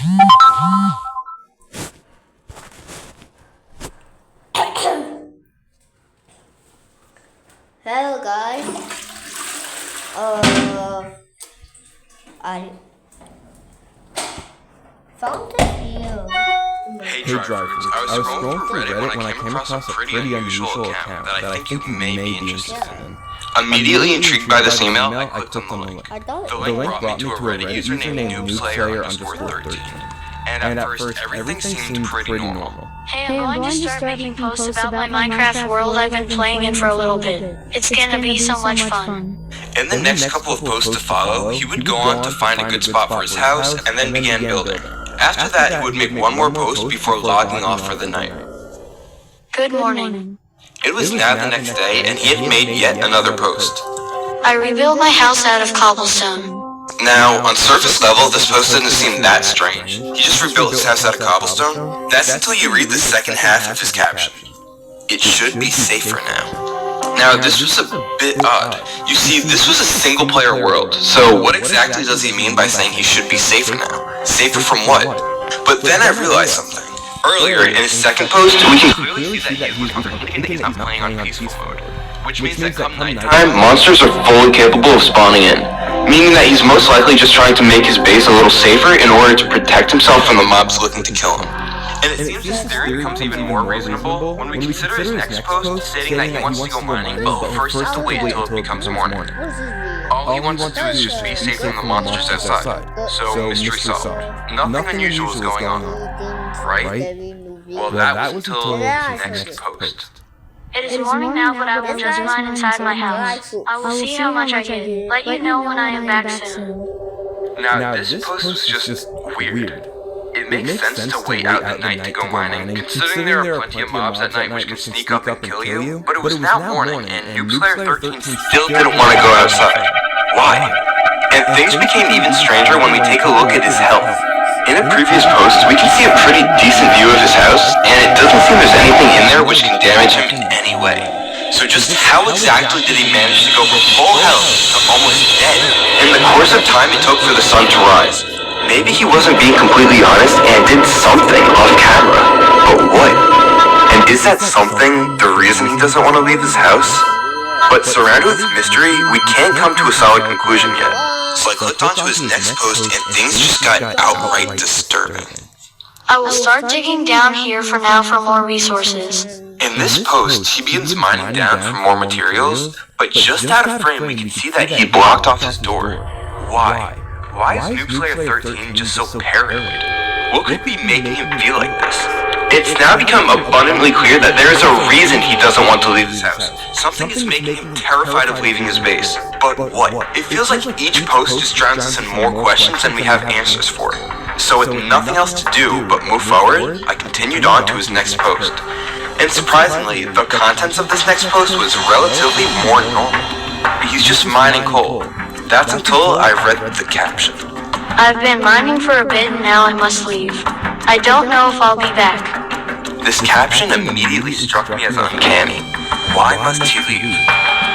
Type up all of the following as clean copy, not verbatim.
Hello guys. I found a video. Hey drivers, I was scrolling through Reddit when I came across a pretty unusual account that I think you may be interested in. Immediately intrigued by this email, I clicked on the link. The link brought me to a Reddit username noobslayer_13. And at first, everything seemed pretty normal. Hey, I'm going to start making posts about my Minecraft world I've been playing in for a little bit. It's gonna be so much fun. In the next couple of posts to follow, he would go on to find a good spot for his house and then began building. After that, he would make one more post before logging off for the night. Good morning. It was now the next day, and he had made yet another post. I rebuilt my house out of cobblestone. Now, on surface level, this post doesn't seem that strange. He just rebuilt his house out of cobblestone. That's until you read the second half of his caption. It should be safer now. Now, this was a bit odd. You see, this was a single-player world, so what exactly does he mean by saying he should be safer now? Safer from what? But then I realized something. Earlier, in his second post, we can clearly see that he was indicating that he's not playing on peaceful mode, which means that come nighttime, monsters are fully capable of spawning in, meaning that he's most likely just trying to make his base a little safer in order to protect himself from the mobs looking to kill him. And it seems his theory becomes even more reasonable when we consider his next post stating that he wants to go mining, but first has to wait until it becomes morning. All he wants to do is just be safe from the monsters outside. So, mystery solved. Nothing unusual is going on, right? Well, that was until his next post. It is morning now, but I will just mine inside my house. I will see how much I get. Let you know when I am back soon. Now, this post was just weird. It makes sense to wait out the night to go mining, considering there are plenty of mobs at night which can sneak up and kill you, but it was now morning, and noobslayer13 still didn't want to go outside. Why? And things became even stranger when we take a look at his health. In a previous post, we can see a pretty decent view of his house, and it doesn't seem there's anything in there which can damage him in any way. So just how exactly did he manage to go from full health to almost dead in the course of time it took for the sun to rise? Maybe he wasn't being completely honest and did something off camera. But what? And is that something the reason he doesn't want to leave his house? But surrounded with mystery, we can't come to a solid conclusion yet. So I clicked onto his next post and things just got outright disturbing. I will start digging down here for now for more resources. In this post, he begins mining down for more materials, but just out of frame we can see that he blocked off his door. Why? Why is noobslayer13 just so paranoid? What could be making him feel like this? It's now become abundantly clear that there is a reason he doesn't want to leave his house. Something is making him terrified of leaving his base. But what? It feels like each post just drowns us in more questions than we have answers for. So with nothing else to do but move forward, I continued on to his next post. And surprisingly, the contents of this next post was relatively more normal. He's just mining coal. That's until I read the caption. I've been mining for a bit and now I must leave. I don't know if I'll be back. This caption immediately struck me as uncanny. Why must he leave?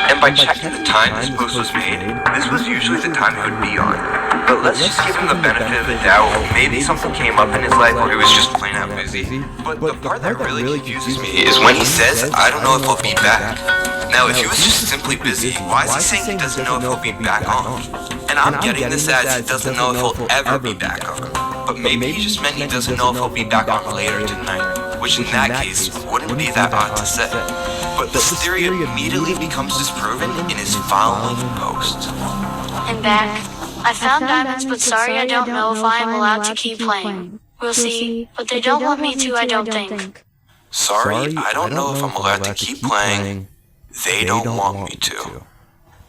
And by checking the time this post was made, this was usually the time he would be on. But let's just give him the benefit of the doubt. Maybe something came up in his life or he was just plain out busy. But the part that really confuses me is when he says, I don't know if I'll be back. Now, if he was just simply busy, why is he saying he doesn't know if he'll be back on? And I'm getting this as he doesn't know if he'll ever be back on. But maybe he just meant he doesn't know if he'll be back on later tonight, which in that case wouldn't be that odd to say. But this theory immediately becomes disproven in his following post. I'm back. I found diamonds, but sorry I don't know if I am allowed to keep playing. We'll see, but they don't want me to, I don't think. Sorry, I don't know if I'm allowed to keep playing. They don't want me to.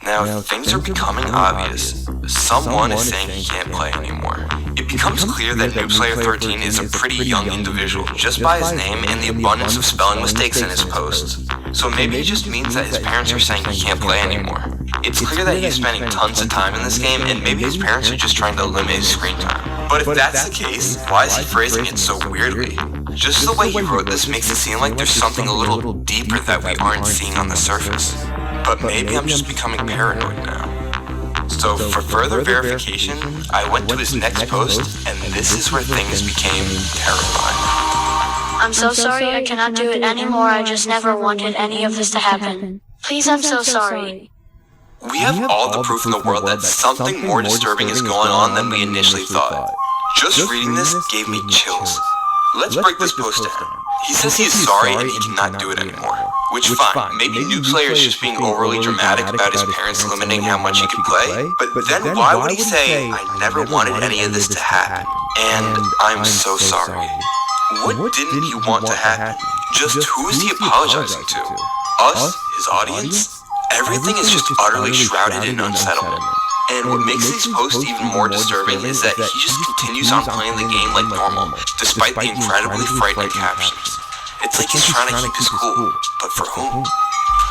Now, things are becoming obvious. Someone is saying he can't play anymore. It becomes clear that noobslayer13 is a pretty young individual just by his name and the abundance of spelling mistakes in his posts. So maybe it just means that his parents are saying he can't play anymore. It's clear that he's spending tons of time in this game and maybe his parents are just trying to limit his screen time. But if that's the case, why is he phrasing it so weirdly? Just the way he wrote this makes it seem like there's something a little deeper that we aren't seeing on the surface. But maybe I'm just becoming paranoid now. So for further verification, I went to his next post, and this is where things became terrifying. I'm so sorry I cannot do it anymore. I just never wanted any of this to happen. Please, I'm so sorry. We have all the proof in the world that something more disturbing is going on than we initially thought. Just reading this gave me chills. Let's break this post down. He says he is sorry and he cannot do it anymore. Which fine, maybe new player is just being overly dramatic about his parents limiting how much he could play, but then why would he say, I never wanted any of this to happen? And I'm so sorry. What didn't he want to happen? Just who is he apologizing to? Us? His audience? Everything is just utterly shrouded in unsettlement. And what makes these posts even more disturbing is that he just continues on playing the game like normal, despite the incredibly frightening captions. It's like he's trying to keep his cool, but for whom?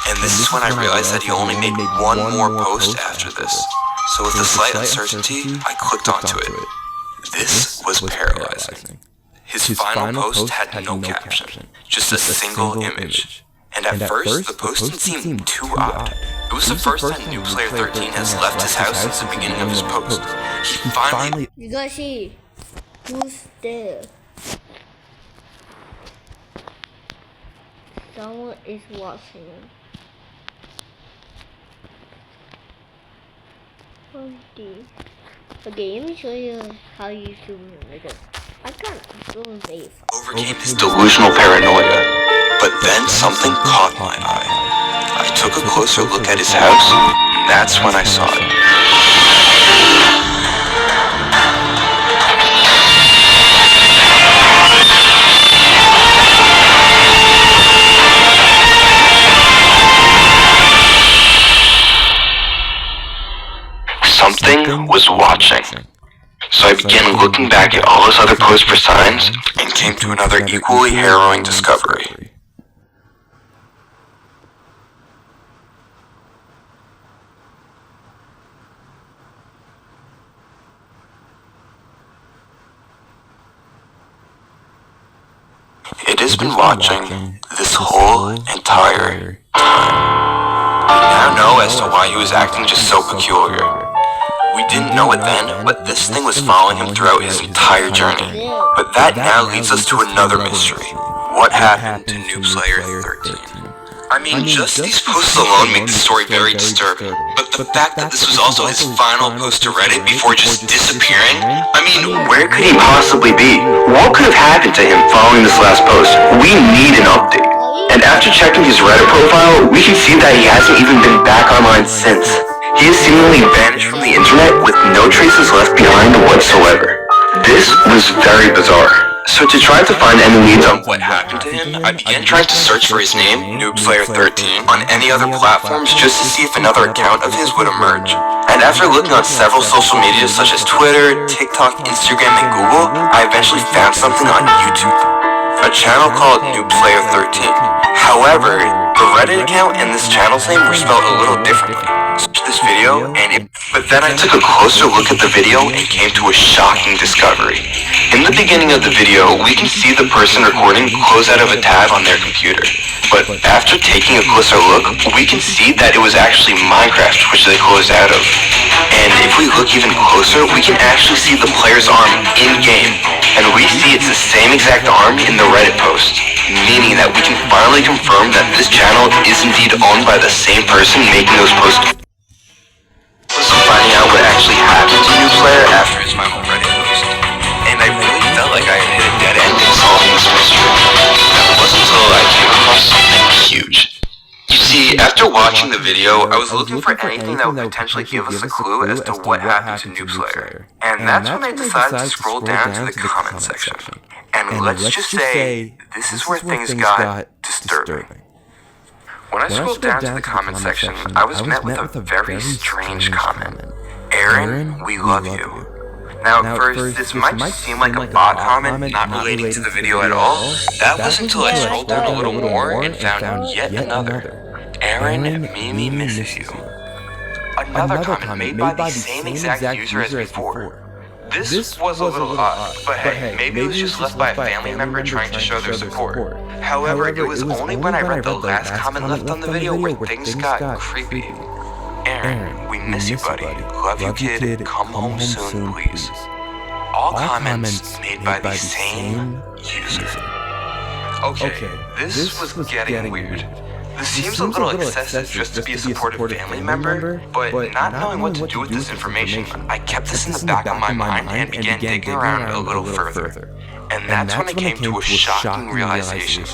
And this is when I realized that he only made one more post after this. So with a slight uncertainty, I clicked onto it. This was paralyzing. His final post had no caption, just a single image. And at first, the post didn't seem too odd. It was the first time New Player 13 has left his house since the beginning of his post. He finally... You guys see who's there? Someone is watching. Okay, let me show you how you zoom in like this. I can't zoom very far. Overcame his delusional paranoia, but then something caught my eye. I took a closer look at his house, and that's when I saw it. Something was watching. So I began looking back at all his other posts for signs, and came to another equally harrowing discovery. It has been watching this whole entire time. We now know as to why he was acting just so peculiar. We didn't know it then, but this thing was following him throughout his entire journey. But that now leads us to another mystery. What happened to New Player 13? I mean, just these posts alone make the story very disturbing. But the fact that this was also his final post to Reddit before just disappearing? I mean, where could he possibly be? What could have happened to him following this last post? We need an update. And after checking his Reddit profile, we can see that he hasn't even been back online since. He has seemingly vanished from the internet with no traces left behind whatsoever. This was very bizarre. So to try to find any leads on what happened to him, I began trying to search for his name, NoobSlayer13, on any other platforms just to see if another account of his would emerge. And after looking on several social medias such as Twitter, TikTok, Instagram, and Google, I eventually found something on YouTube. A channel called NoobSlayer13. However, the Reddit account and this channel's name were spelled a little differently. This video, but then I took a closer look at the video and came to a shocking discovery. In the beginning of the video, we can see the person recording close out of a tab on their computer. But after taking a closer look, we can see that it was actually Minecraft which they closed out of. And if we look even closer, we can actually see the player's arm in-game. And we see it's the same exact arm in the Reddit post, meaning that we can finally confirm that this channel is indeed owned by the same person making those posts. So finding out what actually happened to New Player after his final Reddit post. And I really felt like I had hit a dead end in solving this mystery. That wasn't until I came across something huge. You see, after watching the video, I was looking for anything that would potentially give us a clue as to what happened to New Player. And that's when I decided to scroll down to the comment section. And let's just say, this is where things got disturbing. When I scrolled down to the comment section, I was met with a very strange comment. Aaron, we love you. Now at first, this might seem like a bot comment not relating to the video at all. That was until I scrolled down a little more and found yet another. Aaron, Mimi misses you. Another comment made by the same exact user as before. This was a little odd, but hey, maybe it was just left by a family member trying to show their support. However, it was only when I read the last comment left on the video where things got creepy. Aaron, we miss you, buddy. Love you, kid. Come home soon, please. All comments made by the same user. Okay, this was getting weird. This seems a little excessive just to be a supportive family member, but not knowing what to do with this information, I kept this in the back of my mind and began digging around a little further. And that's when I came to a shocking realization.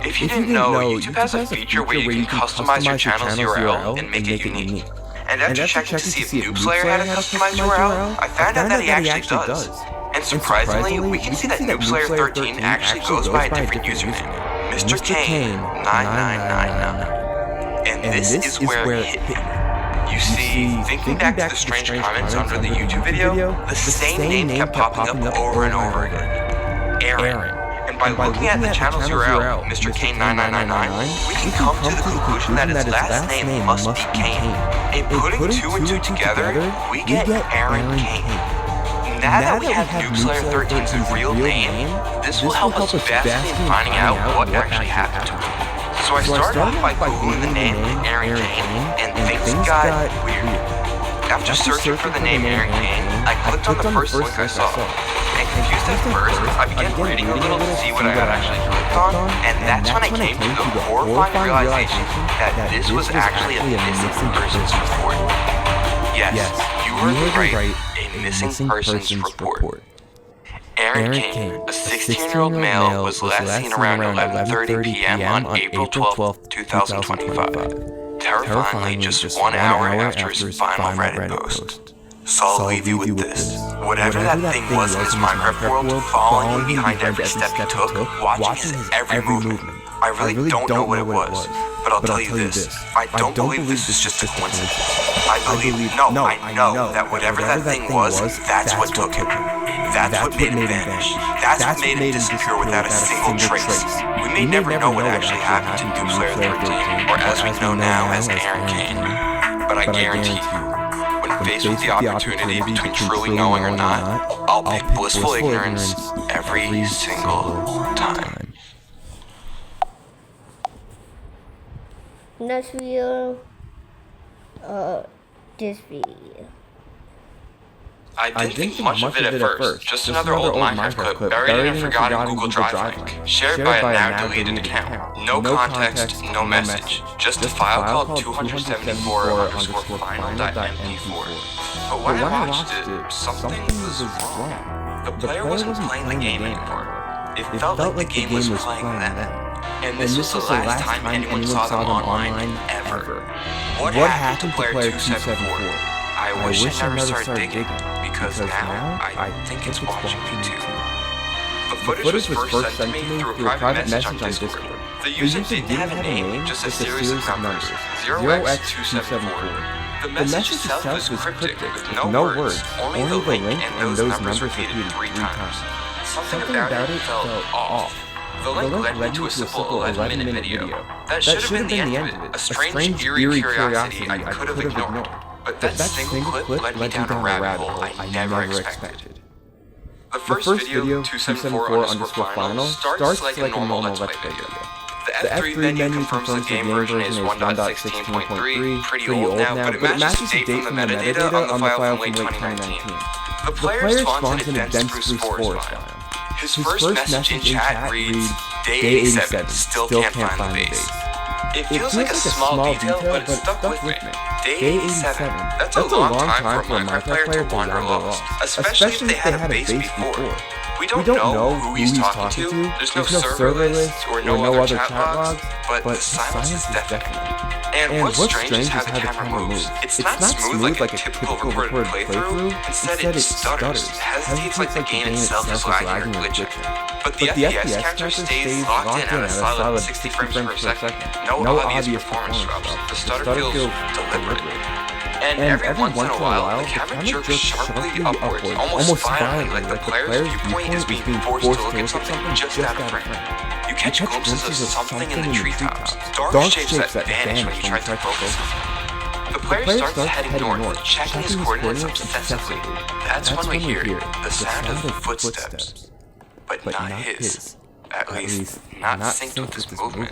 If you didn't know, YouTube has a feature where you can customize your channel's URL and make it unique. And after checking to see if Noob Slayer had a customized URL, I found out that he actually does. And surprisingly, we can see that Noob Slayer 13 actually goes by a different username, Mr. Kane 9999. And this is where it hit me. You see, thinking back to the strange comments under the YouTube video, the same name kept popping up over and over again. Aaron. And by looking at the channel's URL, Mr. Kane 9999, we can come to the conclusion that his last name must be Kane. And putting two and two together, we get Aaron Kane. Now that we have Noob Slayer 13's real name, this will help us vastly in finding out what actually happened to him. So I started off by googling the name Aaron Kane, and things got weird. After searching for the name Aaron Kane, I clicked on the first link I saw. And confused at first, I began reading a little to see what I had actually clicked on, and that's when I came to the horrifying realization that this was actually a missing persons report. Yes, you heard right, a missing persons report. Aaron Kane, a 16-year-old male, was last seen around 11:30 p.m. on April 12, 2025. Terrifyingly just 1 hour after his final Reddit post. So I'll leave you with this. Whatever that thing was in his Minecraft world, following him behind every step he took, watching his every movement. I really don't know what it was, but I'll tell you this. I don't believe this is just a coincidence. I know that whatever that thing was, that's what took him. That's what made him vanish. That's what made him disappear without a single trace. We may never know what actually happened to Noob Slayer 13, or as we know now as Aaron Kane. But I guarantee you, when faced with the opportunity between truly knowing or not, I'll pick blissful ignorance every single time. Next video, this video. I didn't think much of it at first, just another old Minecraft clip buried in a forgotten Google Drive link, shared by a now deleted account. No context, no message, just a file called 274_final.mp4. But when I watched it, something was wrong. The player wasn't playing the game anymore. It felt like the game was playing them. And this was the last time anyone saw them online ever. What happened to player 274? I wish I never started digging, because now I think it's watching me too. The footage was first sent to me through a private message on Discord. The user didn't have a name, just a series of numbers, 0x274. The message itself was cryptic, with no words, only the link and those numbers repeated 3 times. Something about it felt off. The link led to a simple 11-minute video. That should have been the end of it, a strange, eerie curiosity I could have ignored. But that single clip led me down a rabbit hole I never expected. The first video, 274_final, starts like a normal Let's Play video. The F3 menu confirms the game version is 1.16.3, pretty old now, but it matches the date from the metadata on the file from late 2019. The player spawns in a dense Spruce Forest biome. His first message in chat reads, Day 87, still can't find the base. It feels like a small detail, but it stuck with me. Day 87. That's a long time for a Minecraft player to wander lost, especially if they had a base before. We don't know who he's talking to, there's no server list or no other chat logs, but the silence is deafening. And what's strange is how the camera moves. It's not smooth like a typical recorded playthrough, instead it stutters, hesitates like the game itself is lagging or glitching. But the FPS counter stays locked in at a solid 60 frames per second. No obvious performance drops. The stutter feels deliberate. And every once in a while, the camera jerks sharply upwards, almost violently, like the player's viewpoint is being forced to look at something just out of frame. You catch glimpses of something in the treetops, dark shapes that vanish when you try to focus on them. The player starts heading north, checking his coordinates obsessively. That's when we hear the sound of footsteps. But not his. At least, not synced with his movement.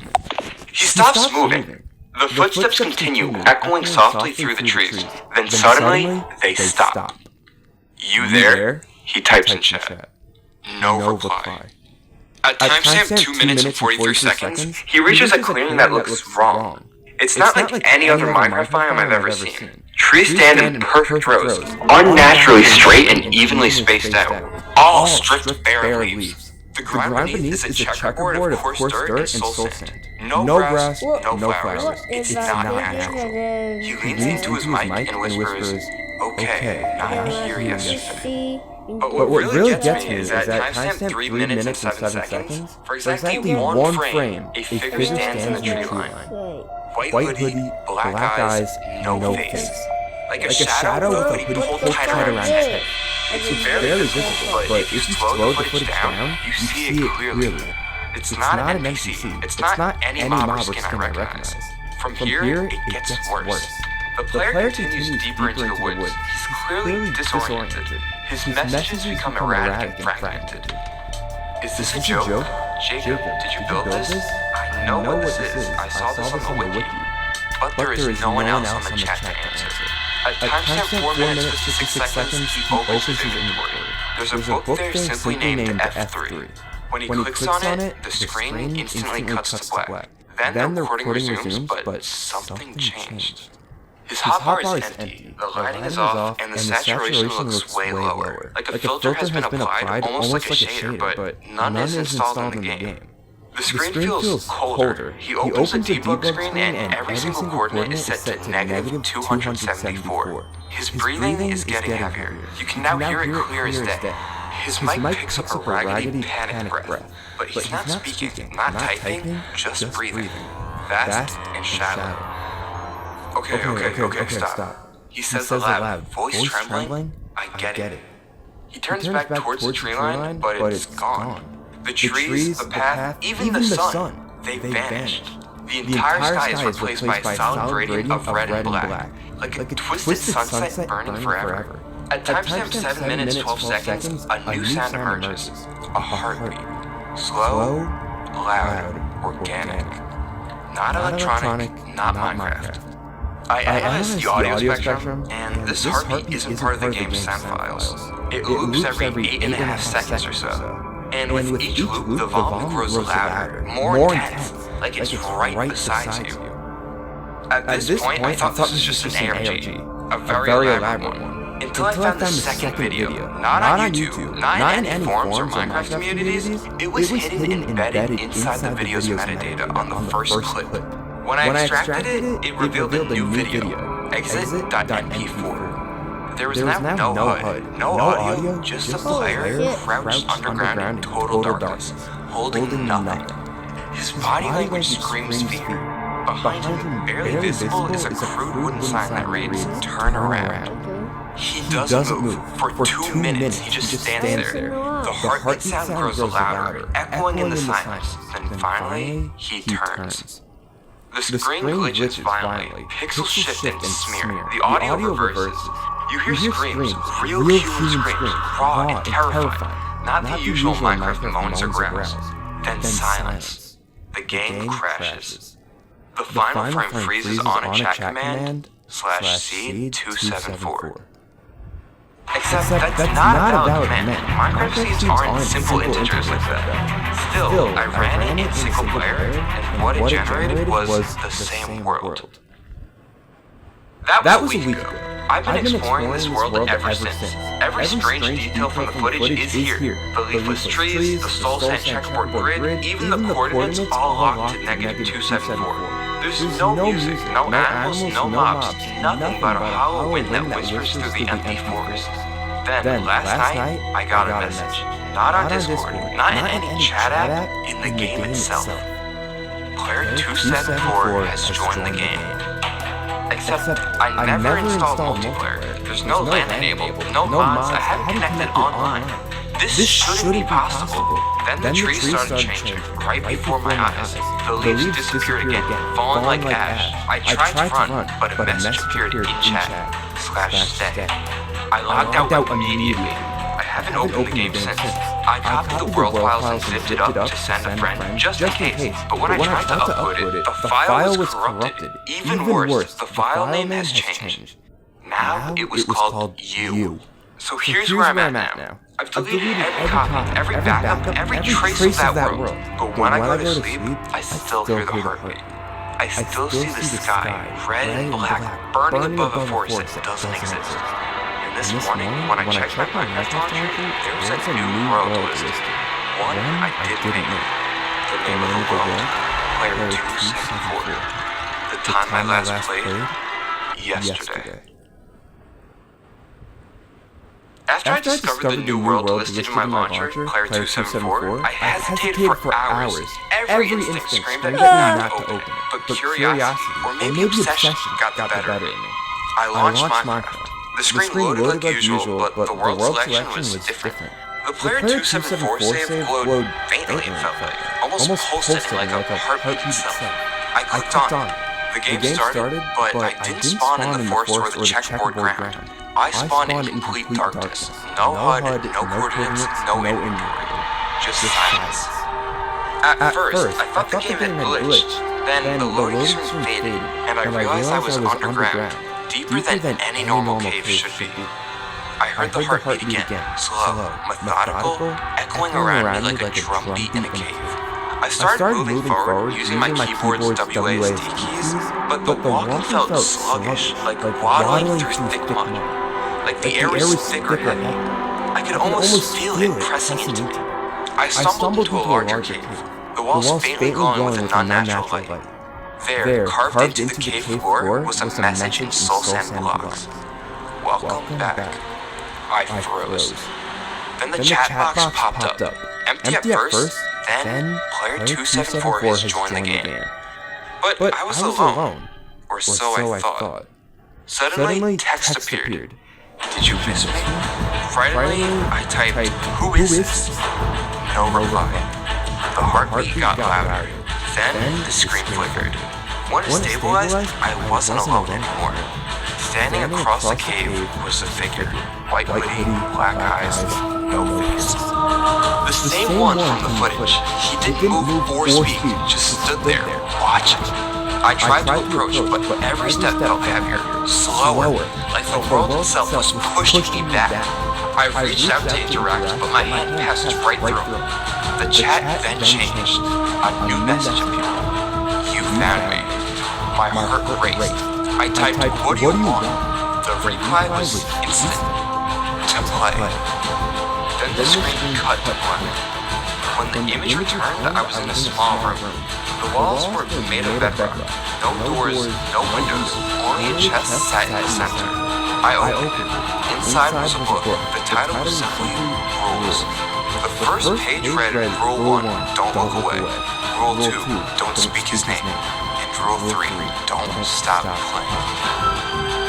He stops moving. The footsteps continue, echoing softly through the trees. Then suddenly, they stop. You there? He types in chat. No reply. At timestamp 2 minutes and 43 seconds, he reaches a clearing that looks wrong. It's not like any other Minecraft biome I've ever seen. Trees stand in perfect rows, unnaturally straight and evenly spaced out, all stripped bare of leaves. The ground beneath is a checkerboard of coarse dirt and soul sand. No grass, no flowers. It's not natural. He leans into his mic and whispers, "Okay, not here yesterday." But what really gets me is that timestamp 3 minutes and 7 seconds, for exactly one frame, a figure stands in the tree line. White hoodie, black eyes, no face. Like a shadow with a hoodie pulled tight around his head. It's barely visible, but if you slow the footage down, you see it clearly. It's not an NPC. It's not any mob or skin I recognize. From here, it gets worse. The player continues deeper into the woods. He's clearly disoriented. His messages become erratic and fragmented. Is this a joke? Jacob, did you build this? I know what this is. I saw this on the wiki. But there is no one else on the chat to answer. At timestamp 4 minutes 56 seconds, he opens his inventory. There's a book there simply named F3. When he clicks on it, the screen instantly cuts to black. Then the recording resumes, but something changed. His hotbar is empty, the lighting is off, and the saturation looks way lower. Like a filter has been applied, almost like a shader, but none is installed in the game. The screen feels colder. He opens the debug screen and every single coordinate is set to negative 274. His breathing is getting heavier. You can now hear it clear as day. His mic picks up a raggedy, panicked breath. But he's not speaking, not typing, just breathing. Fast and shallow. Okay, stop. He says aloud, voice trembling, I get it. He turns back towards the tree line, but it's gone. The trees, the path, even the sun, they've vanished. The entire sky is replaced by a solid gradient of red and black, like a twisted sunset burning forever. At timestamp 7 minutes 12 seconds, a new sound emerges. A heartbeat. Slow, loud, organic. Not electronic, not Minecraft. I analyzed the audio spectrum, and this heartbeat isn't part of the game's sound files. It loops every 8.5 seconds or so. And with each loop, the volume grows louder, more intense, like it's right beside you. At this point, I thought this was just an ARG, a very elaborate one. Until I found the second video, not on YouTube, not in any forums or Minecraft communities, it was hidden and embedded inside the video's metadata on the first clip. When I extracted it, it revealed a new video, exit.mp4. There was now no HUD, no audio, just a player crouched underground in total darkness, holding nothing. His body language screams fear. Behind him, barely visible, is a crude wooden sign that reads, "Turn around." He doesn't move. For 2 minutes, he just stands there. The heartbeat sound grows louder, echoing in the silence. Then finally, he turns. The screen glitches violently, pixels shift and smear, the audio reverses. You hear screams, real human screams, raw and terrifying, not the usual Minecraft moans or growls. Then silence. The game crashes. The final frame freezes on a chat command, /seed274. Except that's not a valid command. Minecraft seeds aren't simple integers like that. Still, I ran it in single player, and what it generated was the same world. That was a week ago. I've been exploring this world ever since. Every strange detail from the footage is here. The leafless trees, the soul sand checkerboard grid, even the coordinates all locked to negative 274. There's no music, no animals, no mobs, nothing but a hollow wind that whispers through the empty forest. Then, last night, I got a message. Not on Discord, not in any chat app, in the game itself. Player 274 has joined the game. Except, I never installed multiplayer. There's no LAN enabled, no mods, I haven't connected online. This shouldn't be possible. Then the trees started changing, right before my eyes. The leaves disappeared again, falling like ash. I tried to run, but a message appeared in chat, /stay. I logged out immediately. I haven't opened the game since. I copied the world files and zipped it up to send a friend just in case, but when I tried to upload it, the file was corrupted. Even worse, the file name has changed. Now it was called You. So here's where I'm at now. I've deleted every copy, every backup, every trace of that world. But when I go to sleep, I still hear the heartbeat. I still see the sky, red and black, burning above a force that doesn't exist. And this morning, when I checked my Minecraft launcher, there was a new world listed. One I didn't make. The name of the world, Player 274. The time I last played, yesterday. After I discovered the new world listed in my launcher, Player 274, I hesitated for hours. Every instinct screamed at me not to open it, but curiosity, or maybe obsession, got the better of me. I launched Minecraft. The screen loaded like usual, but the world selection was different. The Player 274 save glowed faintly, it felt like, almost pulsating like a heartbeat itself. I clicked on it. The game started, but I didn't spawn in the forest or the checkerboard ground. I spawned in complete darkness. No HUD, no coordinates, no inventory. Just silence. At first, I thought the game had glitched. Then the loading screen faded, and I realized I was underground, deeper than any normal cave should be. I heard the heartbeat again, slow, methodical, echoing around me like a drumbeat in a cave. I started moving forward using my keyboard's WASD keys, but the walking felt sluggish, like waddling through thick mud. Like the air was thicker than me. I could almost feel it pressing into me. I stumbled into a larger cave, the walls faintly glowing with an unnatural light. There, carved into the cave floor, was a message in soul sand blocks. Welcome back. I froze. Then the chat box popped up. Empty at first, then Player 274 has joined the game. But I was alone. Or so I thought. Suddenly, text appeared. Did you miss me? Frighteningly, I typed, "Who is this?" No reply. The heartbeat got louder. Then the screen flickered. When it stabilized, I wasn't alone anymore. Standing across the cave was a figure. White hoodie, black eyes, no face. The same one from the footage. He didn't move or speak, just stood there, watching. I tried to approach, but every step felt heavier, slower, like the world itself was pushing me back. I reached out to interact, but my hand passed right through him. The chat then changed. A new message appeared. You found me. My heart raced. I typed, "What do you want?" The reply was instant. To play. Then the screen cut to black. When the image returned, I was in a small room. The walls were made of bedrock. No doors, no windows, only a chest sat in the center. I opened it. Inside was a book. The title was simply Rules. The first page read, Rule 1, don't look away. Rule 2, don't speak his name. And Rule 3, don't stop playing.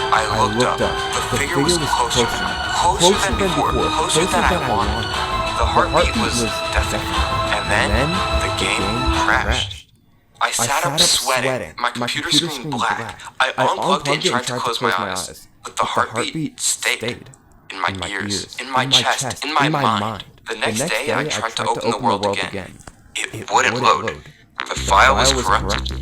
I looked up. The figure was closer than before, closer than I wanted. The heartbeat was deafening. And then the game crashed. I sat up sweating, my computer screen black. I unplugged it and tried to close my eyes. But the heartbeat stayed. In my ears, in my chest, in my mind. The next day, I tried to open the world again. It wouldn't load. The file was corrupted.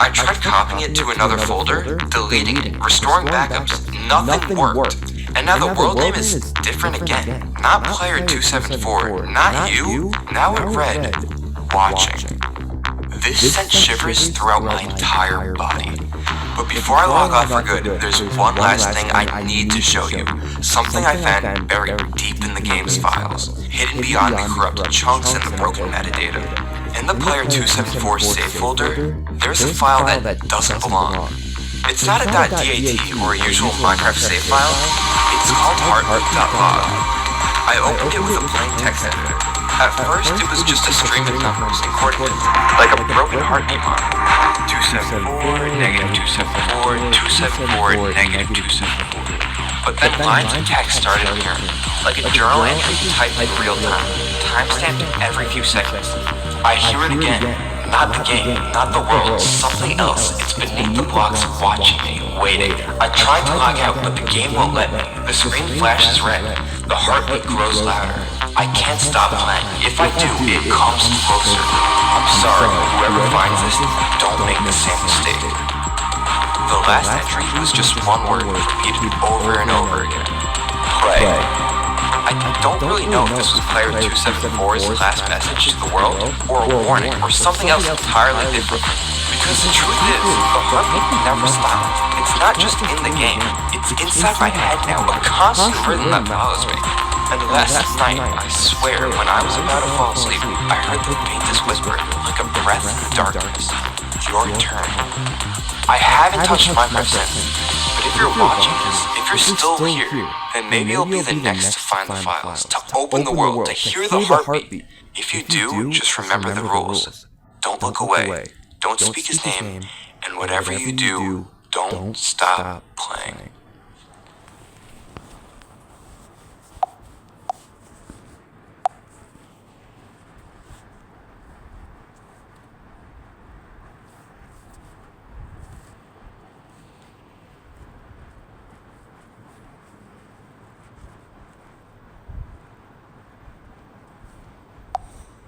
I tried copying it to another folder, deleting it, restoring backups. Nothing worked. And now the world name is different again. Not Player 274, not you. Now it read, Watching. This sent shivers throughout my entire body. But before I log off for good, there's one last thing I need to show you. Something I found buried deep in the game's files, hidden beyond the corrupted chunks and the broken metadata. In the Player 274 save folder, there's a file that doesn't belong. It's not a .dat or a usual Minecraft save file. It's called heartbeat.log. I opened it with a plain text editor. At first, it was just a string of numbers and coordinates, like a broken heartbeat model. 274, negative 274, 274, negative 274. But then lines of text started appearing, like a journal entry typed in real time, timestamped every few seconds. I hear it again. Not the game, not the world, something else. It's beneath the blocks watching me, waiting. I tried to log out, but the game won't let me. The screen flashes red. The heartbeat grows louder. I can't stop playing. If I do, it comes closer. I'm sorry, whoever finds this, don't make the same mistake. The last entry was just one word repeated over and over again. Play. I don't really know if this was player 274's last message to the world, or a warning, or something else entirely different. Because the truth is, the heartbeat never stops. It's not just in the game, it's inside my head now, a constant rhythm that follows me. And last night, I swear, when I was about to fall asleep, I heard the faintest whisper, like a breath in the darkness. Your turn. I haven't touched Minecraft since, but if you're watching this, if you're still here, then maybe you'll be the next to find the files, to open the world, to hear the heartbeat. If you do, just remember the rules. Don't look away, don't speak his name, and whatever you do, don't stop playing.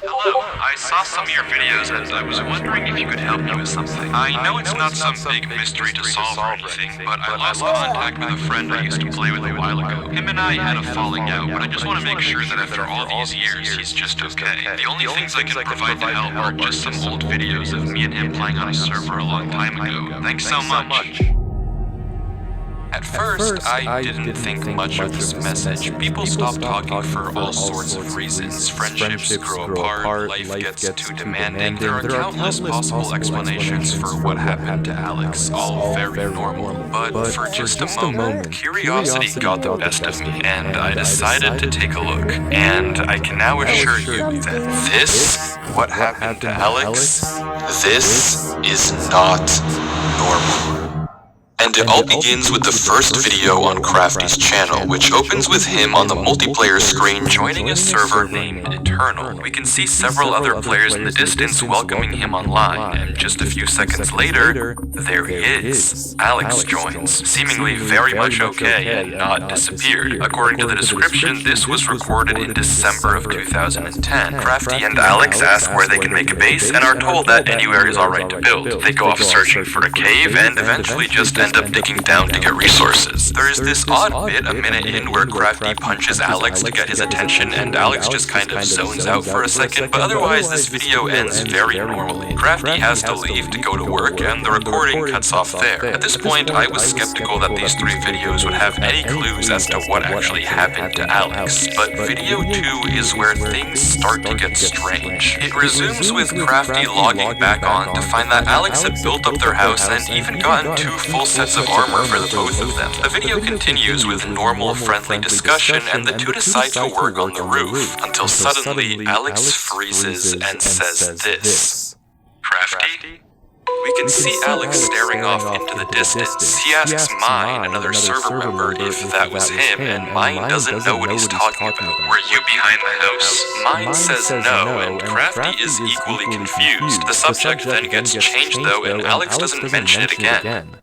Hello, I saw some of your videos and I was wondering if you could help me with something. I know it's not some big mystery to solve or anything, but I lost contact with a friend I used to play with a while ago. Him and I had a falling out, but I just want to make sure that after all these years, he's just okay. The only things I can provide to help are just some old videos of me and him playing on a server a long time ago. Thanks so much. At first, I didn't think much of this message. People stop talking for all sorts of reasons. Friendships grow apart, life gets too demanding. There are countless possible explanations for what happened to Alex, all very normal. But for just a moment, curiosity got the best of me, and I decided to take a look. And I can now assure you that this, what happened to Alex, This is not normal. And it all begins with the first video on Crafty's channel, which opens with him on the multiplayer screen joining a server named Eternal. we can see several other players in the distance welcoming him online, and just a few seconds later, there he is. Alex joins, seemingly very much okay and not disappeared. According to the description, this was recorded in December of 2010. Crafty and Alex ask where they can make a base and are told that anywhere is alright to build. They go off searching for a cave and eventually just end up digging down to get resources. There is this odd bit a minute in where Crafty punches Alex to get his attention and Alex just kind of zones out for a second, but otherwise this video ends very normally. Crafty has to leave to go to work and the recording cuts off there. At this point, I was skeptical that these three videos would have any clues as to what actually happened to Alex, but video 2 is where things start to get strange. It resumes with Crafty logging back on to find that Alex had built up their house and even gotten 2 full sets of armor for the both of them. The video continues with normal, friendly discussion, and the two decide to work on the roof, until suddenly Alex freezes and says this. Crafty? We can see Alex staring off into the distance. He asks Mine, another server member, if that was him, and Mine doesn't know what he's talking about. Were you behind the house? Mine says no, and Crafty is equally confused. The subject then gets changed though, and Alex doesn't mention it again.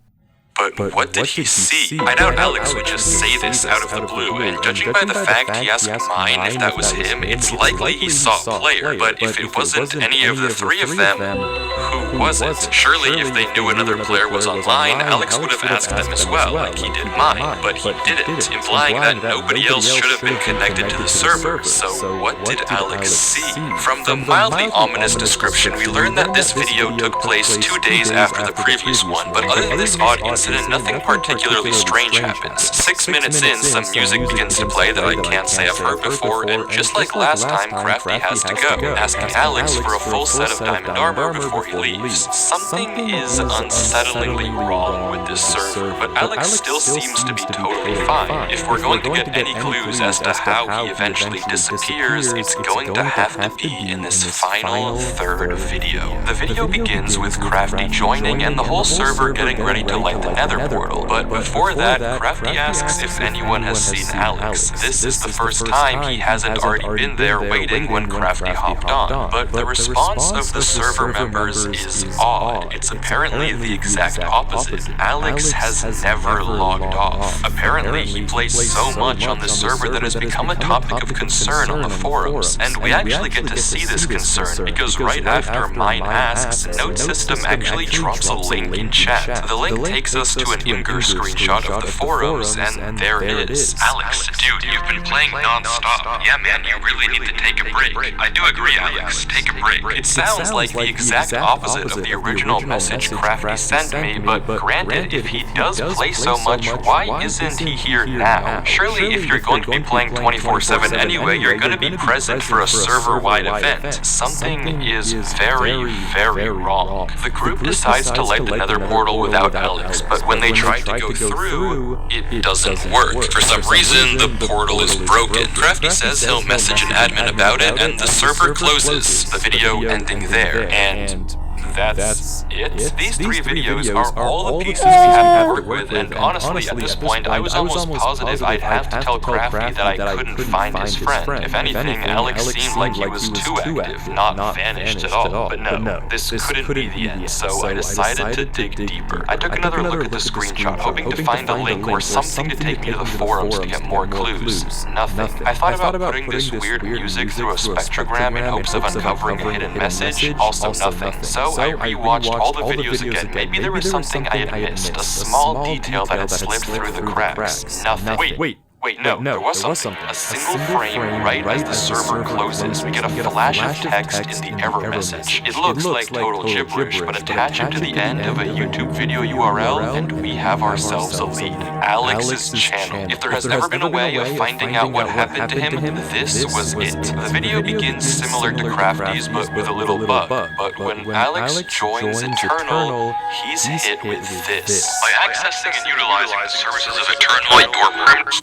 But what did he see? I doubt Alex would just say this out of the blue, and judging by the fact he asked Mine if that was him, it's likely he saw a player, but if it wasn't any of the three of them, who was it? Surely if they knew another player was online, Alex would have asked them as well, like he did Mine, but he didn't, implying that nobody else should have been connected to the server. So what did Alex see? From the mildly ominous description, we learn that this video took place 2 days after the previous one, but other than this odd incident, nothing particularly strange happens. 6 minutes in, some music begins to play that I can't say I've heard before, and just like last time, Crafty has to go, asking Alex for a full set of diamond armor before he leaves. Something is unsettlingly wrong with this server, but Alex still seems to be totally fine. If we're going to get any clues as to how he eventually disappears, it's going to have to be in this final third video. The video begins with Crafty joining and the whole server getting ready to light the nether portal. But before that, Crafty asks if anyone has seen Alex. This is the first time he hasn't already been there waiting when Crafty hopped on. But the response of the server members is odd. It's apparently the exact opposite. Alex has never logged off. Apparently, he plays so much on this server that has become a topic of concern on the forums. And we actually get to see this concern because right after Mine asks, Note System actually drops a link in chat. The link takes us to an Imgur screenshot of the forums, and there it is. Alex, dude, you've been playing non-stop. Yeah, man, you really need to take a break. I do agree, Alex. Take a break. It sounds like the exact opposite of the original message Crafty sent me, but granted, if he does play so much, why isn't he here now? Surely if you're going to be playing 24/7 anyway, you're going to be present for a server-wide event. Something is very, very wrong. The group decides to light the nether portal without Alex, but when they try to go through, it doesn't work. For some reason, the portal is broken. Crafty says he'll message an admin about it, and the server closes, the video ending there, and that's it. These three videos are all the pieces we had to work with, and honestly, at this point, I was almost positive I'd have to tell Crafty that I couldn't find his friend. If anything, Alex seemed like he was too active, not vanished at all. But no, this couldn't be the end, so I decided to dig deeper. I took another look at the screenshot, hoping to find a link or something to take me to the forums to get more clues. Nothing. I thought about putting this weird music through a spectrogram in hopes of uncovering a hidden message, also nothing. So I rewatched all the videos again. Maybe there was something I had missed, a small detail that had slipped through the cracks. Nothing. Wait, no, there was something. A single frame right as the server closes. We get a flash of text in the error message. It looks like total gibberish, but attach it to the end of a YouTube video URL, and we have ourselves a lead. Alex's channel. If there has never been a way of finding out what happened to him, this was it. The video begins similar to Crafty's, but with a little bug. But when Alex joins Eternal, he's hit with this. By accessing and utilizing the services of Eternal, your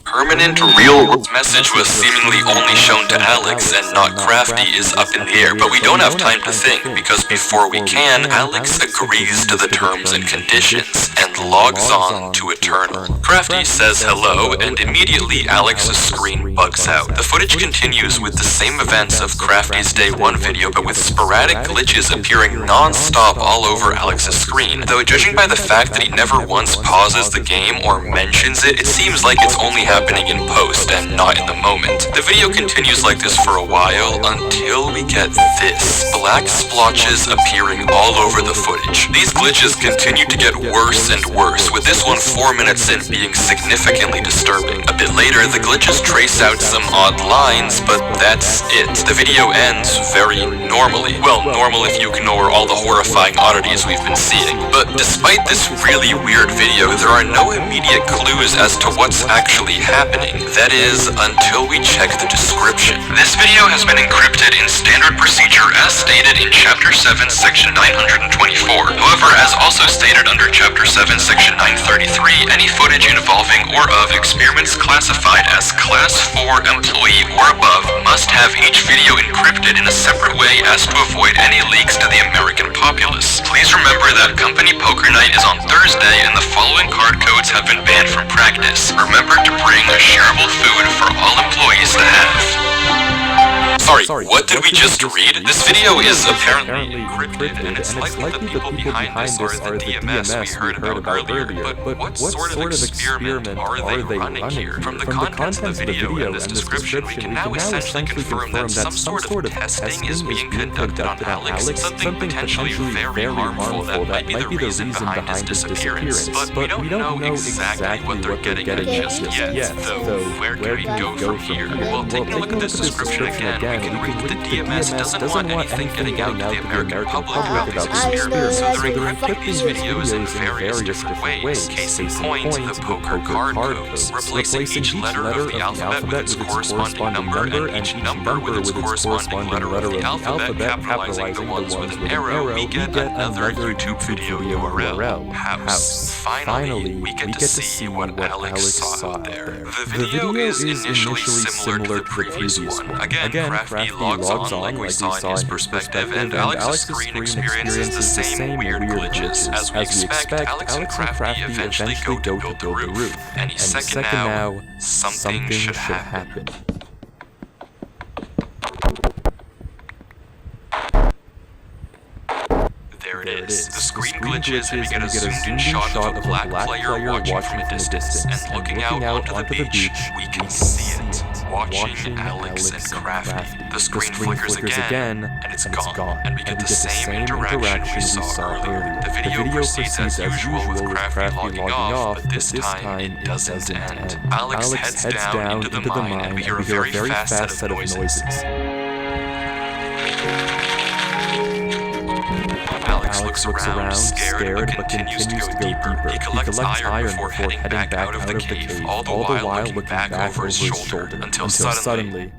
permanent real message was seemingly only shown to Alex and not Crafty is up in the air, but we don't have time to think, because before we can, Alex agrees to the terms and conditions and logs on to Eternal. Crafty says hello, and immediately Alex's screen bugs out. The footage continues with the same events of Crafty's Day 1 video, but with sporadic glitches appearing non-stop all over Alex's screen. Though judging by the fact that he never once pauses the game or mentions it, it seems like it's only happening in post and not in the moment. The video continues like this for a while until we get this. Black splotches appearing all over the footage. These glitches continue to get worse and worse, with this one 4 minutes in being significantly disturbing. A bit later, the glitches trace out some odd lines, but that's it. The video ends very normally. Well, normal if you ignore all the horrifying oddities we've been seeing. But despite this really weird video, there are no immediate clues as to what's actually happening. That is, until we check the description. This video has been encrypted in standard procedure as stated in Chapter 7, Section 924. However, as also stated under Chapter 7, Section 933, any footage involving or of experiments classified as Class 4 employee or above must have each video encrypted in a separate way as to avoid any leaks to the American populace. Please remember that Company Poker Night is on Thursday and the following card codes have been banned from practice. Remember to bring a shareable food for all employees to have. Sorry, what did we just read? This video is apparently encrypted, and it's likely the people behind this are the DMS we heard about earlier. But what sort of experiment are they running here? From the contents of the video and this description, we can now essentially confirm that some sort of testing is being conducted on Alex, something potentially very harmful that might be the reason behind his disappearance. But we don't know exactly what they're getting at just yet, though where do we go from here? Well, taking a look at this description again, we can read that the DMS doesn't want anything getting out to the American public about these experiments, so they're encrypting these videos in various different ways. Case in point, the poker card codes, replacing each letter of the alphabet with its corresponding number, and each number with its corresponding letter of the alphabet, capitalizing the ones with an arrow. We get another YouTube video URL, House. Finally, we get to see what Alex saw out there. The video is initially similar to the previous one. Again, Crafty logs on like we saw in his perspective, and Alex's screen experiences the same weird glitches. As we expect, Alex and Crafty eventually go to build the roof. Any second now, something should happen. There it is. The screen glitches, and we get a zoomed-in shot of a black player watching from a distance, and looking out onto the beach, we can see it, watching Alex and Crafty. The screen flickers again, and it's gone, and we get the same interaction we saw earlier. The video proceeds as usual with Crafty logging off, but this time it doesn't end. Alex heads down into the mine, and we hear a very fast set of noises. Alex looks around, scared, but continues to go deeper. He collects iron before heading back out of the cave, all the while looking back over his shoulder, until suddenly...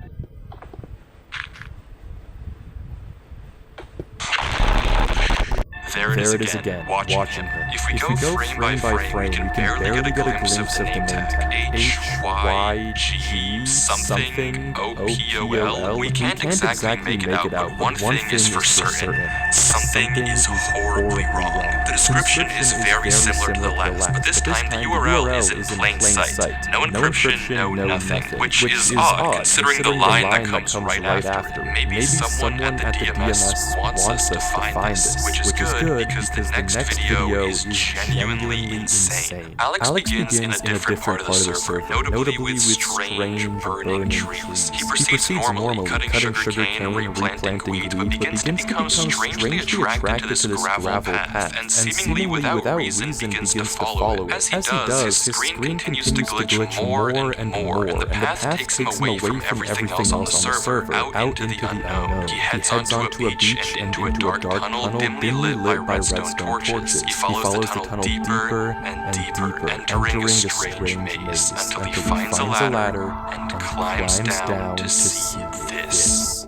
There it is again, watching her. If we go frame by frame, we can barely get a glimpse of the name tag. H-Y-G something O-P-O-L. We can't exactly make it out, but one thing is for certain. Something is horribly wrong. The description is very similar to the last, but this time the URL is in plain sight. No encryption, no nothing, which is odd considering the line that comes right after. Maybe someone at the DMS wants us to find this, which is good because the next video is genuinely insane. Alex begins in a different part of the server, notably with strange burning trees. He proceeds normally, cutting sugar cane and replanting weeds, but begins to become strangely attracted to this gravel path, and seemingly without reason begins to follow it. As he does, his screen continues to glitch more and more, and the path takes him away from everything else on the server, out into the unknown. He heads onto a beach and into a dark tunnel dimly lit by redstone torches. He follows the tunnel deeper and deeper, entering a strange maze, until he finds a ladder and climbs down to see this.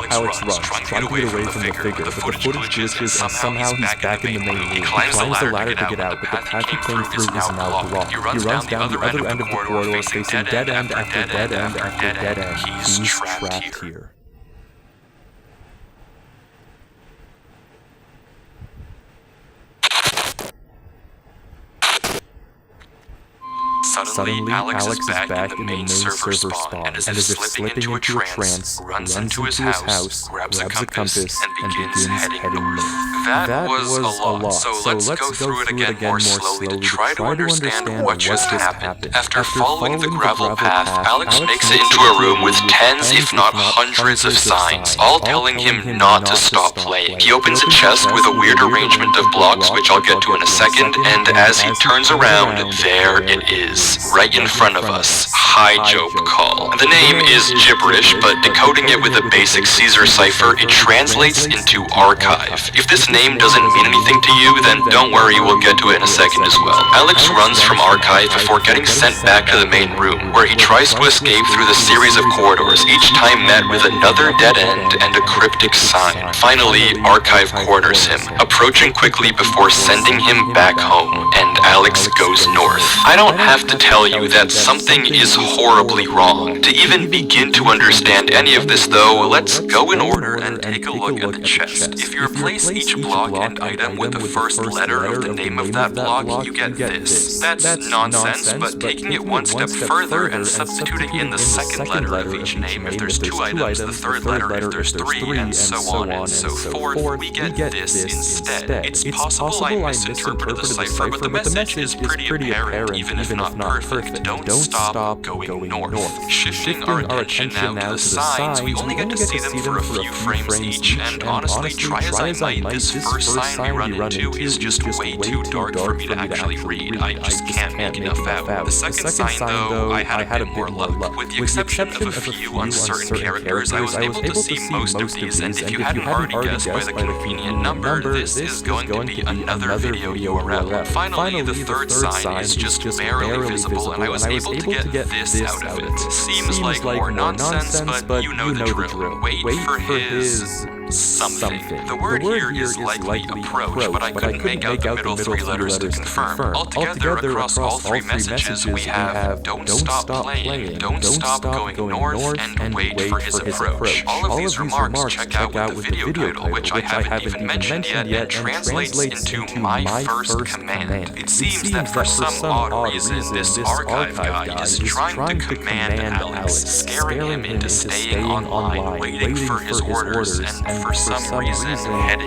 Alex runs, trying to get away from the figure, but the footage glitches and somehow he's back in the main room. He climbs the ladder to get out, but the path he came through is now blocked. He runs down the other end of the corridor, facing dead end after dead end after dead end. He's trapped here. Suddenly, Alex is back in the main server spawn, and as if slipping into a trance, runs into his house, grabs a compass, and begins heading north. That was a lot, so let's go through it again more slowly to try to understand what just happened. After following the gravel path, Alex makes it into a room with tens, if not hundreds of signs, all telling him not to stop playing. He opens a chest with a weird arrangement of blocks, which I'll get to in a second, and as he turns around, there it is. Right in front of us, High Job Call. The name is gibberish, but decoding it with a basic Caesar cipher, it translates into archive. If this name doesn't mean anything to you, then don't worry, we'll get to it in a second as well. Alex runs from archive before getting sent back to the main room, where he tries to escape through the series of corridors, each time met with another dead end and a cryptic sign. Finally, archive corners him, approaching quickly before sending him back home, and Alex goes north. I don't have to tell you that something is horribly wrong. To even begin to understand any of this though, let's go in order and take a look at the chest. If you replace each block and item with the first letter of the name of that block, you get this. That's nonsense, but taking it one step further and substituting in the second letter of each name if there's 2 items, the third letter if there's 3, and so on and so forth, we get this instead. It's possible I misinterpreted the cipher, but the message is pretty apparent, even if not perfect. Don't stop going north. Shifting our attention now to the signs, we only get to see them for a few frames each, and honestly, try as I might, this first sign we run into is just way too dark for me to actually read. I just can't make enough out. The second sign, though, I had a bit more luck. With the exception of a few uncertain characters, I was able to see most of these, and if you hadn't already guessed by the convenient number, this is going to be another video URL. Finally, the third sign is just barely visible, and I was able to get this out of it. Seems like more nonsense, but you know the drill. Wait for his something. The word here is likely approach, but I couldn't make out the middle three letters to confirm. Altogether, across all three messages, we have don't stop playing, don't stop going north, and wait for his approach. All of these remarks check out with the video title, which I haven't even mentioned yet, and translates into my first command. It seems that for some odd reason, this archive guy is trying to command Alex, scaring him into staying online, waiting for his orders, and for some reason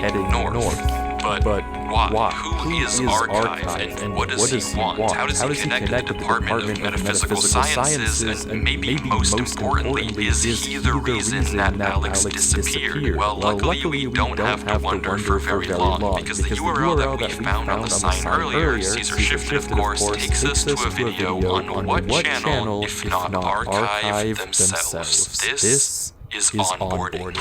heading north. But why? Who is Archive, and what does he want? How does he connect the Department of Metaphysical Sciences, and maybe most importantly, is he the reason that Alex disappeared? Well, luckily we don't have to wonder for very long, because the URL that we found on the sign earlier, Caesar Shifted of course, takes us to a video on what channel, if not Archive themselves. This is onboarding.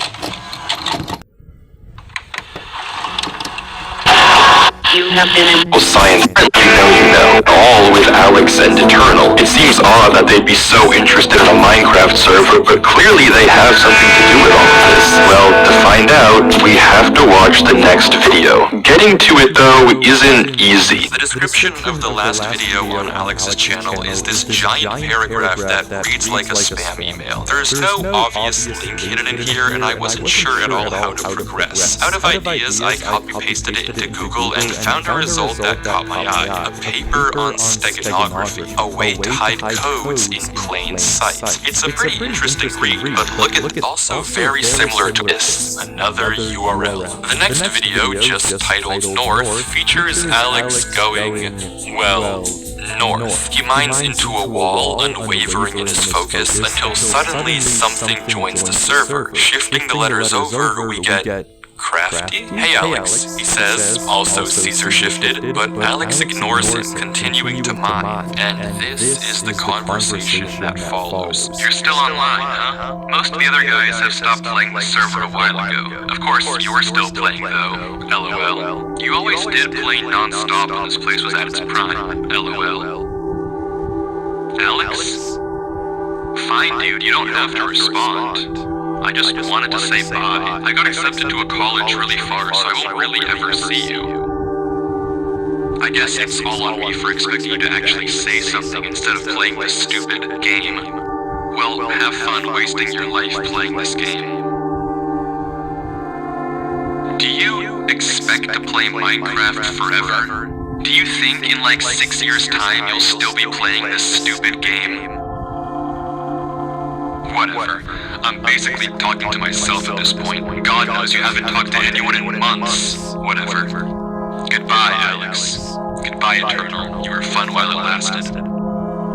You have been in science, you know, all with Alex and Eternal. It seems odd that they'd be so interested in a Minecraft server, but clearly they have something to do with all of this. Well, to find out, we have to watch the next video. Getting to it, though, isn't easy. The description of the last video on Alex's channel is this giant paragraph that reads like a spam email. There's no obvious link hidden in here, and I wasn't sure at all how to progress. Out of ideas, I copy-pasted it into Google and found a result that caught my eye. A paper on steganography, a way to hide codes in plain sight. It's a pretty interesting read, but look at it, also very similar to this, another URL. The next video, just titled North, features Alex going, well, north. He mines into a wall, unwavering in his focus, until suddenly something joins the server. Shifting the letters over, we get Crafty? Hey Alex, he says, also Caesar shifted, but Alex ignores him, continuing to mine, and this is the conversation that follows. You're still online, huh? Most of the other guys have stopped playing the server a while ago. Of course, you're still playing though. LOL. You always did play non-stop when this place was at its prime. LOL. Alex? Fine dude, you don't have to respond. I just wanted to say bye. I got accepted to a college really far, so I won't really ever see you. I guess it's all on me for expecting you to actually say something instead of playing this stupid game. Well, have fun wasting your life playing this game. Do you expect to play Minecraft forever? Do you think in like 6 years' time you'll still be playing this stupid game? Whatever. I'm basically talking to myself at this point. God knows you haven't talked to anyone in months. Whatever. Goodbye, Alex. Goodbye, Eternal. You were fun while it lasted.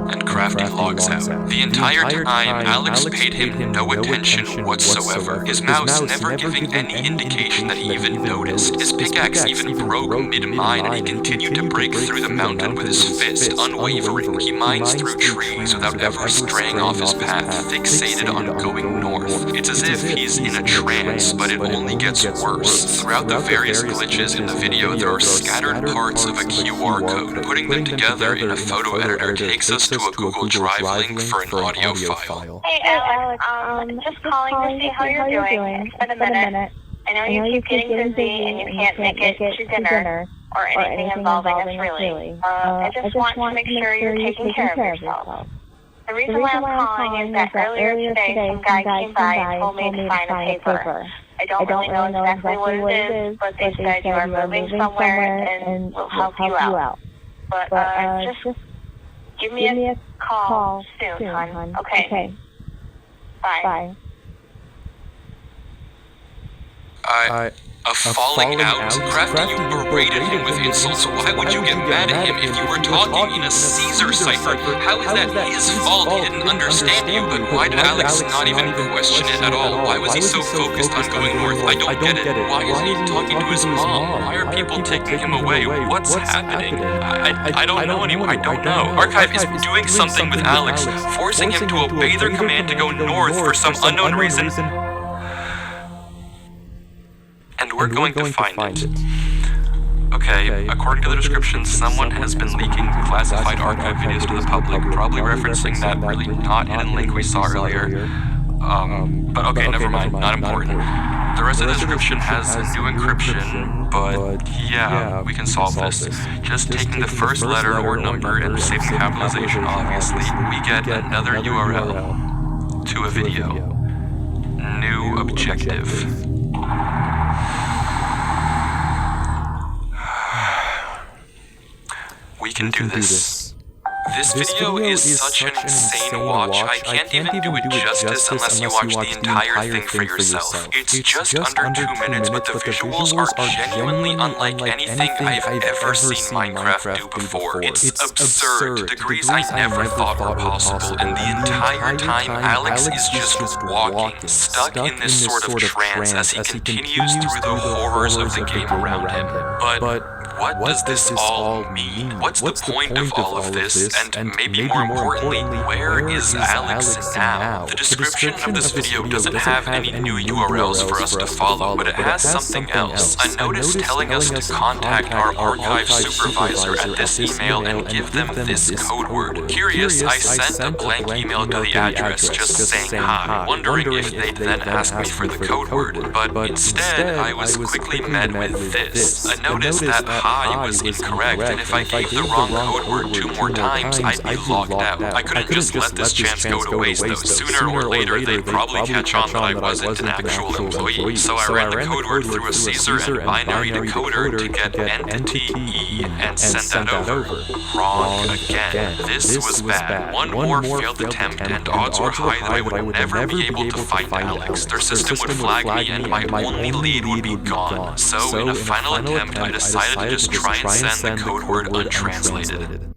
And Crafty logs out. The entire time, Alex paid him no attention whatsoever, his mouse never giving any indication that he even noticed. His pickaxe even broke mid-mine, and he continued to break through the mountain with his fist, unwavering. He mines through trees without ever straying off his path, fixated on going north. It's as if he's in a trance, but it only gets worse. Throughout the various glitches in the video, there are scattered parts of a QR code. Putting them together in a photo editor takes us to a Google Drive link for an audio file. Hey Alex, just calling to see how you're doing. It's been a minute. I know you keep getting busy and you can't make it to dinner or anything involving us really. I just want to make sure you're taking care of yourself. The reason why I'm calling is that earlier today some guy came by and told me to sign a paper. I don't really know exactly what it is, but they said you are moving somewhere and we'll help you out. But just give me a call soon, hon. Okay. Bye. A falling out? Crafty, you berated him with insults. Why would you get mad at him if you were talking in a Caesar cipher? How is that his fault? He didn't understand you, but why did Alex not even question it at all? Why was he so focused on going north? I don't get it. Why isn't he talking to his mom? Why are people taking him away? What's happening? I don't know anymore. I don't know. Archive is doing something with Alex, forcing him to obey their command to go north for some unknown reason. And we're going to find it. Okay, according to the description, someone has been leaking classified archive videos to the public, probably referencing that really not hidden link we saw earlier. But okay, never mind, not important. The rest of the description has a new encryption, but yeah, we can solve this. Just taking the first letter or number and saving capitalization, obviously, we get another URL to a video. New objective. We can do this. This video is such an insane watch, I can't even do it justice unless you watch the entire thing for yourself. It's just under 2 minutes, but the visuals are genuinely unlike anything I've ever seen Minecraft do before. It's absurd, to degrees I never thought were possible, and the entire time Alex is just walking, stuck in this sort of trance as he continues through the horrors of the game around him. But what does this all mean? What's the point of all of this? And maybe more importantly, where is Alex now? The description of this video doesn't have any new URLs for us to follow, but it has something else. A notice telling us to contact our archive supervisor at this email and give them this code word. Curious, I sent a blank email to the address just saying hi, wondering if they'd then ask me for the code word, but instead I was quickly met with this. A notice that hi was incorrect, and if I gave the wrong code word 2 more times, I'd be locked out. I couldn't just let this chance go to waste, though. Sooner or later, they'd probably catch on that I wasn't an actual employee. So I ran the code word through a Caesar and binary decoder to get entity E and send that over. Wrong again. This was bad. One more failed attempt, and odds were high that I would never be able to find Alex. Their system would flag me, and my only lead would be gone. So in a final attempt, I decided to just try and send the code word untranslated.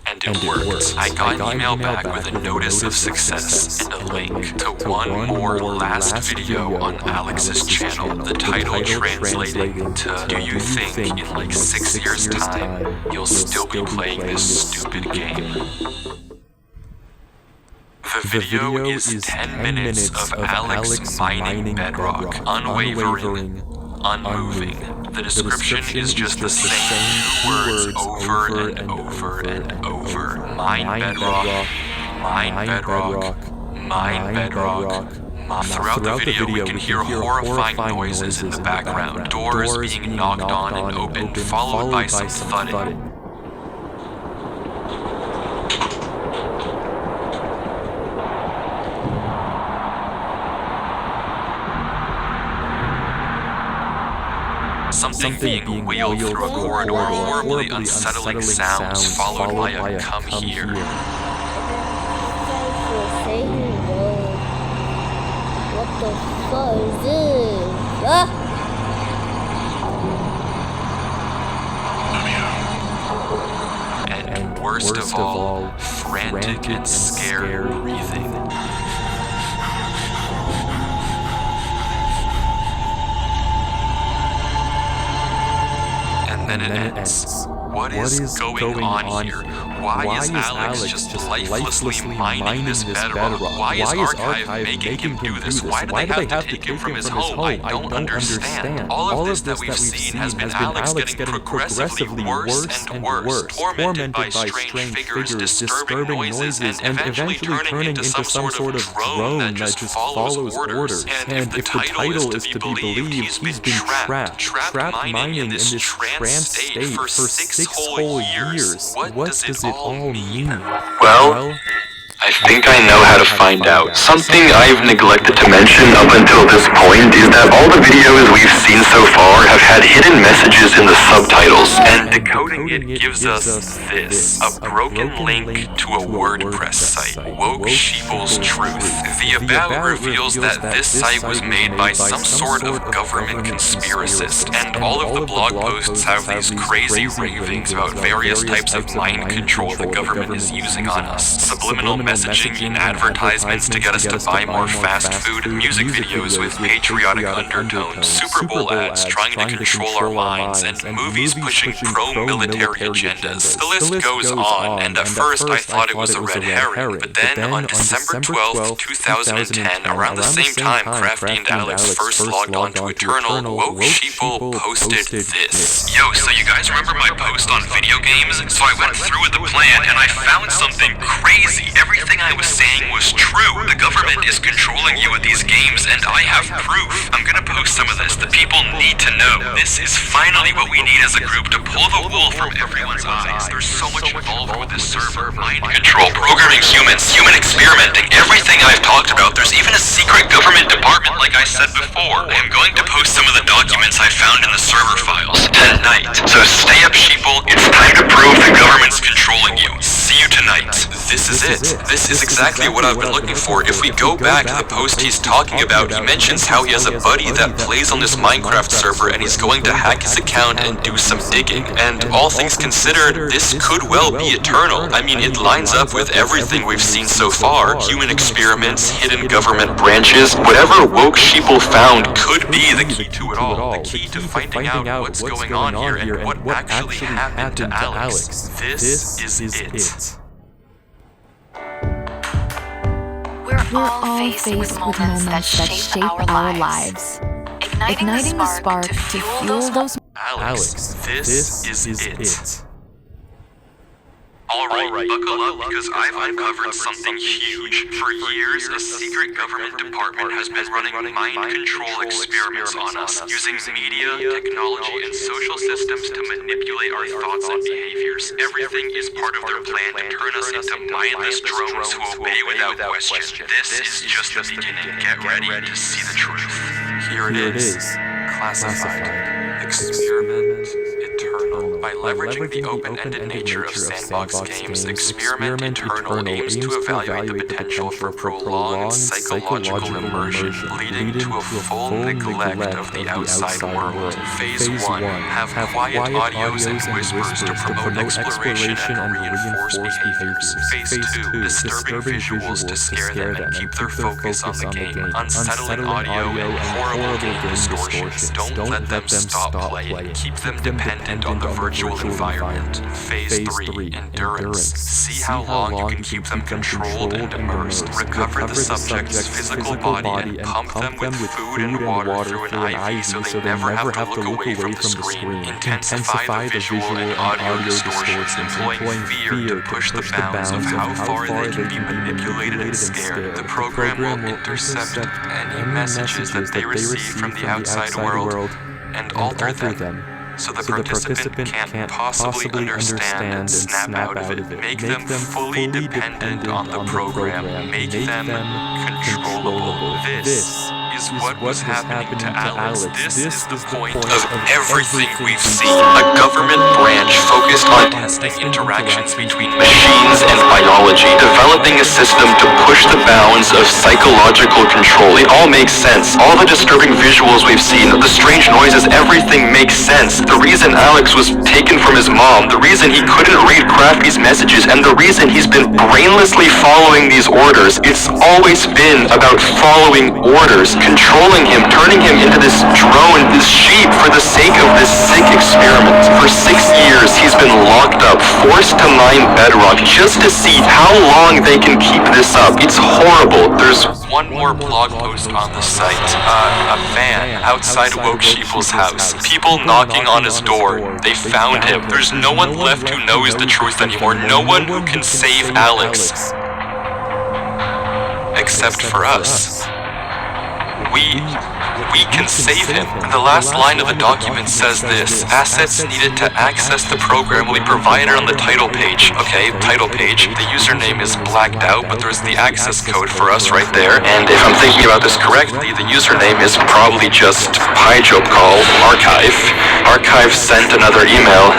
And it worked. I got an email back with a notice of success and a link to one more last video on Alex's channel, the title translating to "Do you think in like 6 years' time you'll still be playing this stupid game?" The video is 10 minutes of Alex mining bedrock, unwavering, unmoving. The description is just the same 2 words over and over and over. Mine bedrock, mine bedrock, mine bedrock. Throughout the video, we can hear horrifying noises in the background. Doors being knocked on and opened, followed by some thudding. Something being wheeled through a corridor, horribly unsettling sounds, followed by a "come here." What the fuck is this? Ah! And worst of all, frantic and scared breathing. Then it ends. What is going on here? Why is Alex just lifelessly mining this bedrock? Why is Archive making him do this? Why do they have to take him from his home? I don't understand. All of this that we've seen has been Alex getting progressively worse and worse, tormented by strange figures, disturbing noises, and eventually turning into some sort of drone that just follows orders. And if the title is to be believed, he's been trapped mining in this trance state for 6 whole years. What does it all mean? Well, I think I know how to find out. Something I've neglected to mention up until this point is that all the videos we've seen so far have had hidden messages in the subtitles, and decoding it gives us this, a broken link to a WordPress site, Woke Sheeple's Truth. The About reveals that this site was made by some sort of government conspiracist, and all of the blog posts have these crazy ravings about various types of mind control the government is using on us, subliminal messaging in advertisements to get us to buy more fast food, music videos with patriotic undertones, Super Bowl ads trying to control our minds, and movies pushing pro-military agendas. The list goes on, and at first I thought it was a red herring, but then on December 12th, 2010, around the same time Crafty and Alex first logged on to Eternal, Woke Sheeple posted this. Yo, so you guys remember my post on video games? So I went through with the plan, and I found something crazy. Everything I was saying was true. The government is controlling you with these games, and I have proof. I'm gonna post some of this. The people need to know. This is finally what we need as a group to pull the wool from everyone's eyes. There's so much involved with this server. Mind control, programming humans, human experimenting, everything I've talked about. There's even a secret government department, like I said before. I am going to post some of the documents I found in the server files tonight. So stay up, sheeple. It's time to prove the government's controlling you. See you tonight. This is it. This is exactly what I've been looking for. If we go back to the post he's talking about, he mentions how he has a buddy that plays on this Minecraft server and he's going to hack his account and do some digging. And all things considered, this could well be Eternal. I mean, it lines up with everything we've seen so far. Human experiments, hidden government branches, whatever Woke Sheeple found could be the key to it all. The key to finding out what's going on here and what actually happened to Alex. This is it. We're all faced with moments that shape our lives. Igniting the spark to fuel those. Alex, this is it. Alright, buckle up because I've uncovered something huge. For years, a secret government department has been running mind control experiments on us, using media, technology, and social systems to manipulate our thoughts and behaviors. Everything is part of their plan to turn us into mindless drones who obey without question. This is just the beginning. Get ready to see the truth. Here it is. Classified. Experiment Eternal. By leveraging the open-ended nature of sandbox games, Experiment Eternal aims to evaluate the potential for prolonged psychological immersion, leading to a full neglect of the outside world. Phase 1. Have quiet audios and whispers to promote exploration and reinforce behaviors. Phase 2. Disturbing visuals to scare them and keep their focus on the game. Unsettling audio and horrible game distortions. Don't let them stop playing. Keep them dependent on the virtual environment. Phase 3. Endurance. See how long you can keep them controlled and immersed. Recover the subject's physical body and pump them with food and water through an IV so they never have to look away from the screen. Intensify the visual and audio distortions, employing fear to push the bounds of how far they can be manipulated and scared. The program will intercept any messages that they receive from the outside world and alter them, so the participant can't possibly understand and snap out of it. Make them fully dependent on the program. Make them controllable. This is what was happening to Alex. This is the point of everything we've seen. A government branch focused on testing interactions between machines and biology, developing a system to push the bounds of psychological control. It all makes sense. All the disturbing visuals we've seen, the strange noises, everything makes sense. The reason Alex was taken from his mom, the reason he couldn't read Crafty's messages, and the reason he's been brainlessly following these orders, it's always been about following orders, controlling him, turning him into this drone, this sheep for the sake of this sick experiment. For 6 years, he's been locked up, forced to mine bedrock, just to see how long they can keep this up. It's horrible. There's one more blog post on the site. A van outside Woke Sheeple's house. People knocking on his door. They found him. There's no one left who knows the truth anymore. No one who can save Alex. Except for us. We can save him. The last line of the document says this: assets needed to access the program will be provided on the title page. Okay, title page. The username is blacked out, but there's the access code for us right there. And if I'm thinking about this correctly, the username is probably just PyJokeCall archive. Archive sent another email.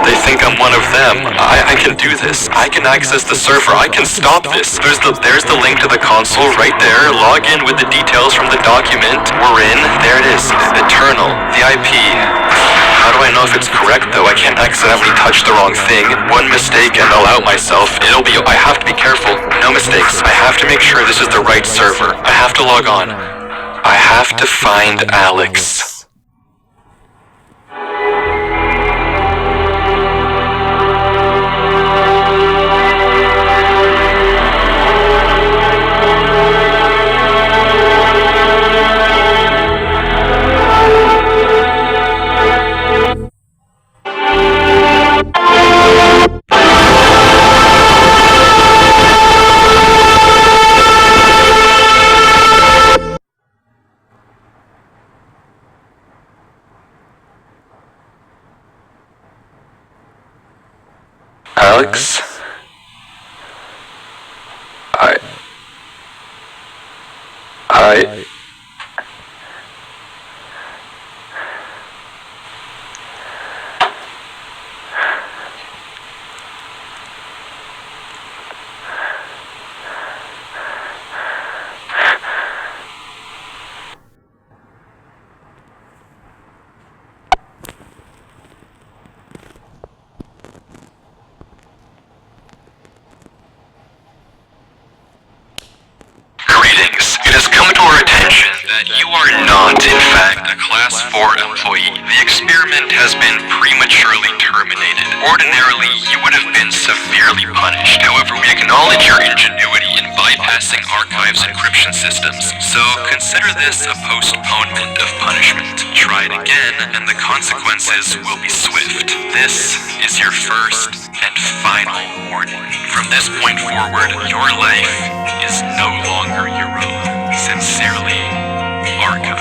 They think I'm one of them. I can do this. I can access the server. I can stop this. There's the link to the console right there. Log in with the details from the document. We're in. There it is. Eternal. The IP. How do I know if it's correct though? I can't accidentally touch the wrong thing. One mistake and I'll out myself. I have to be careful. No mistakes. mistakes. I have to make sure this is the right server. I have to log on. I have to find Alex. Alex? I... Greetings. It has come to our attention that you are not, in fact, a Class 4 employee. The experiment has been prematurely terminated. Ordinarily, you would have been severely punished. However, we acknowledge your ingenuity in bypassing Archive's encryption systems, so consider this a postponement of punishment. Try it again, and the consequences will be swift. This is your first and final warning. From this point forward, your life is no longer your own. Sincerely, Archive.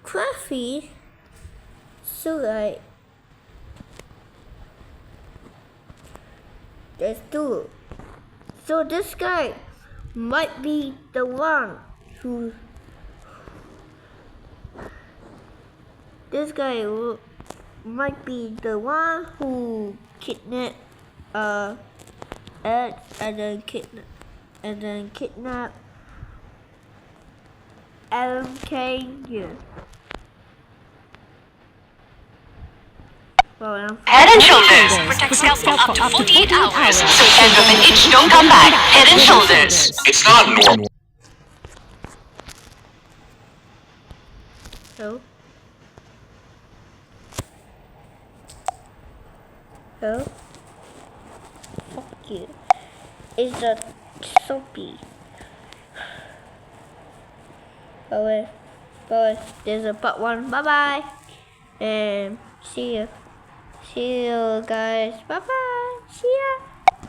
Coffee, so like, there's two. So this guy might be the one who, might be the one who kidnapped Ed and then kidnap Aaron Kane. Yeah. Head and Shoulders. Protect scalp for up to 48 hours. Switch end of an itch, don't come back. Head and Shoulders. It's not normal. Hello? Hello? Fuck you. It's a soapy. Bye. There's a part 1. Bye bye. And see you. See you guys. Bye bye. See ya.